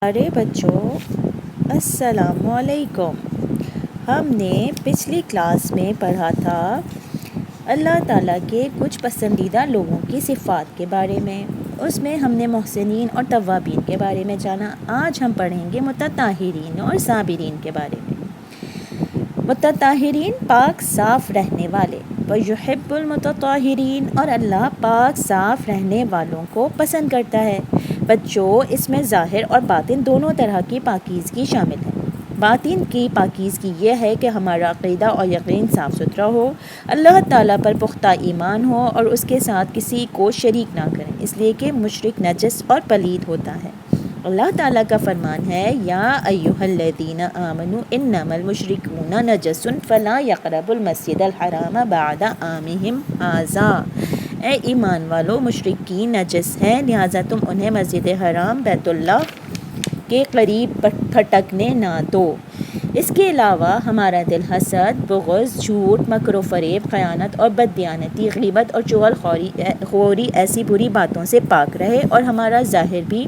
پیارے بچوں، السلام علیکم۔ ہم نے پچھلی کلاس میں پڑھا تھا اللہ تعالیٰ کے کچھ پسندیدہ لوگوں کی صفات کے بارے میں۔ اس میں ہم نے محسنین اور توابین کے بارے میں جانا۔ آج ہم پڑھیں گے متطہرین اور صابرین کے بارے میں۔ متطہرین پاک صاف رہنے والے، وَيُحِبُّ الْمُتَطَّهِرِينَ اور اللہ پاک صاف رہنے والوں کو پسند کرتا ہے۔ بچوں، اس میں ظاہر اور باطن دونوں طرح کی پاکیزگی شامل ہے۔ باطن کی پاکیزگی یہ ہے کہ ہمارا عقیدہ اور یقین صاف ستھرا ہو، اللہ تعالیٰ پر پختہ ایمان ہو اور اس کے ساتھ کسی کو شریک نہ کریں، اس لیے کہ مشرک نجس اور پلید ہوتا ہے۔ اللہ تعالیٰ کا فرمان ہے، یا ایھا الذین آمنوا انما المشرکون نجس فلا یقربوا المسجد الحرام بعد عامہم ھذا۔ اے ایمان والو، مشرکین نجس ہیں، لہٰذا تم انہیں مسجد حرام بیت اللہ کے قریب پھٹکنے نہ دو۔ اس کے علاوہ ہمارا دل حسد، بغض، جھوٹ، مکر و فریب، خیانت اور بددیانتی، غیبت اور چغل خوری ایسی بری باتوں سے پاک رہے، اور ہمارا ظاہر بھی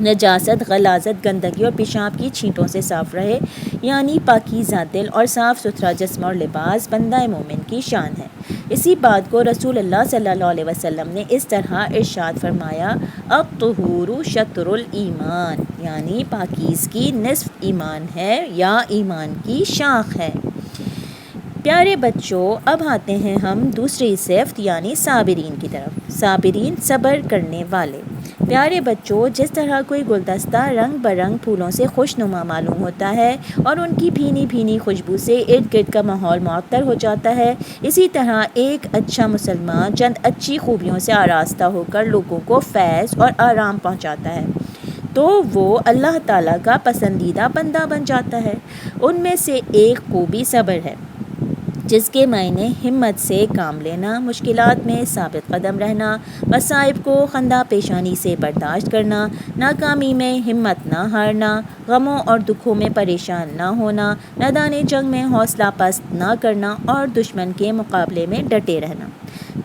نجاست، غلاظت، گندگی اور پیشاب کی چھینٹوں سے صاف رہے، یعنی پاکیزہ دل اور صاف ستھرا جسم اور لباس بندہ مومن کی شان ہے۔ اسی بات کو رسول اللہ صلی اللہ علیہ وسلم نے اس طرح ارشاد فرمایا، الطہور شطر الایمان، یعنی پاکیزگی نصف ایمان ہے یا ایمان کی شاخ ہے۔ پیارے بچوں، اب آتے ہیں ہم دوسری صفت یعنی صابرین کی طرف۔ صابرین صبر کرنے والے۔ پیارے بچوں، جس طرح کوئی گلدستہ رنگ برنگ پھولوں سے خوش نما معلوم ہوتا ہے اور ان کی بھینی بھینی خوشبو سے ارد گرد کا ماحول معطر ہو جاتا ہے، اسی طرح ایک اچھا مسلمان چند اچھی خوبیوں سے آراستہ ہو کر لوگوں کو فیض اور آرام پہنچاتا ہے تو وہ اللہ تعالیٰ کا پسندیدہ بندہ بن جاتا ہے۔ ان میں سے ایک خوبی صبر ہے، جس کے معنی ہمت سے کام لینا، مشکلات میں ثابت قدم رہنا، مصائب کو خندہ پیشانی سے برداشت کرنا، ناکامی میں ہمت نہ ہارنا، غموں اور دکھوں میں پریشان نہ ہونا، میدان جنگ میں حوصلہ پست نہ کرنا اور دشمن کے مقابلے میں ڈٹے رہنا،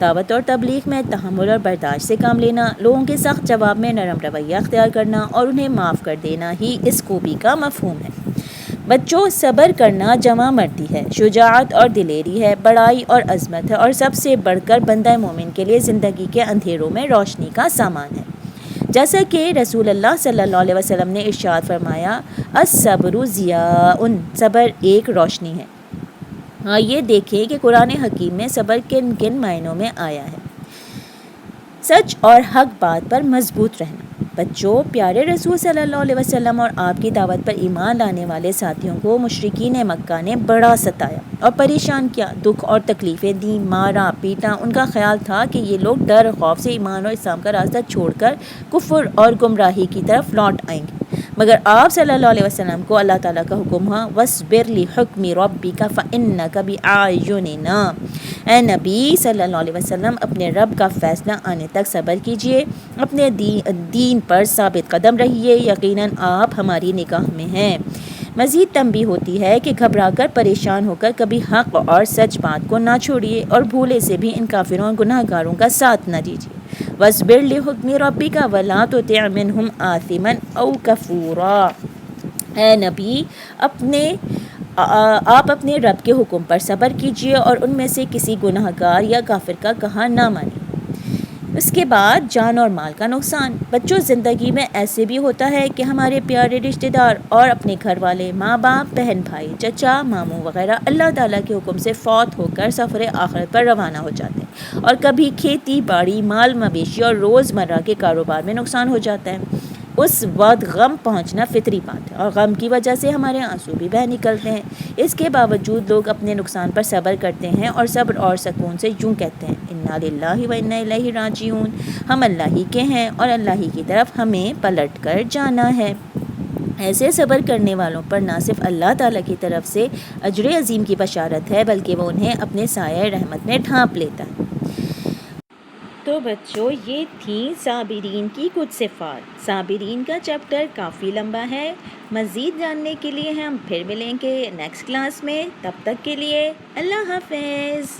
دعوت اور تبلیغ میں تحمل اور برداشت سے کام لینا، لوگوں کے سخت جواب میں نرم رویہ اختیار کرنا اور انہیں معاف کر دینا ہی اس خوبی کا مفہوم ہے۔ بچوں، صبر کرنا جمع مردی ہے، شجاعت اور دلیری ہے، بڑائی اور عظمت ہے، اور سب سے بڑھ کر بندہ مومن کے لیے زندگی کے اندھیروں میں روشنی کا سامان ہے۔ جیسا کہ رسول اللہ صلی اللہ علیہ وسلم نے ارشاد فرمایا، الصبر ضیاء، صبر ایک روشنی ہے۔ آئیے دیکھیں کہ قرآن حکیم میں صبر کن کن معنوں میں آیا ہے۔ سچ اور حق بات پر مضبوط رہنا۔ بچوں، پیارے رسول صلی اللہ علیہ وسلم اور آپ کی دعوت پر ایمان لانے والے ساتھیوں کو مشرکین مکہ نے بڑا ستایا اور پریشان کیا، دکھ اور تکلیفیں دیں، مارا پیٹا۔ ان کا خیال تھا کہ یہ لوگ ڈر اور خوف سے ایمان اور اسلام کا راستہ چھوڑ کر کفر اور گمراہی کی طرف لوٹ آئیں گے، مگر آپ صلی اللہ علیہ وسلم کو اللہ تعالیٰ کا حکم ہوا، وَاصْبِرْ لِحُکْمِ رَبِّکَ فَإِنَّکَ بِأَعْیُنِنَا۔ اے نبی صلی اللہ علیہ وسلم، اپنے رب کا فیصلہ آنے تک صبر کیجئے، اپنے دین پر ثابت قدم رہیے، یقیناً آپ ہماری نگاہ میں ہیں۔ مزید تنبیہ ہوتی ہے کہ گھبرا کر، پریشان ہو کر کبھی حق اور سچ بات کو نہ چھوڑیے اور بھولے سے بھی ان کافروں اور گناہ گاروں کا ساتھ نہ دیجیے۔ وَاصْبِرْ لِحُکْمِ رَبِّکَ وَلَا تُطِعْ مِنْہُمْ آثِمًا أَوْ کَفُورًا۔ اے نبی، آپ اپنے رب کے حکم پر صبر کیجیے اور ان میں سے کسی گناہ گار یا کافر کا کہا نہ مانیں۔ اس کے بعد جان اور مال کا نقصان۔ بچوں، زندگی میں ایسے بھی ہوتا ہے کہ ہمارے پیارے رشتہ دار اور اپنے گھر والے، ماں باپ، بہن بھائی، چچا، ماموں وغیرہ اللہ تعالیٰ کے حکم سے فوت ہو کر سفر آخرت پر روانہ ہو جاتے ہیں، اور کبھی کھیتی باڑی، مال مویشی اور روزمرہ کے کاروبار میں نقصان ہو جاتا ہے۔ اس وقت غم پہنچنا فطری بات ہے، اور غم کی وجہ سے ہمارے آنسو بھی بہہ نکلتے ہیں۔ اس کے باوجود لوگ اپنے نقصان پر صبر کرتے ہیں اور صبر اور سکون سے یوں کہتے ہیں، انا للہ و انا الیہ راجعون، ہم اللہ ہی کے ہیں اور اللہ ہی کی طرف ہمیں پلٹ کر جانا ہے۔ ایسے صبر کرنے والوں پر نہ صرف اللہ تعالیٰ کی طرف سے اجر عظیم کی بشارت ہے، بلکہ وہ انہیں اپنے سایہ رحمت میں ڈھانپ لیتا ہے۔ تو بچوں، یہ تھیں صابرین کی کچھ صفات۔ صابرین کا چیپٹر کافی لمبا ہے، مزید جاننے کے لیے ہم پھر ملیں گے نیکسٹ کلاس میں۔ تب تک کے لیے اللہ حافظ۔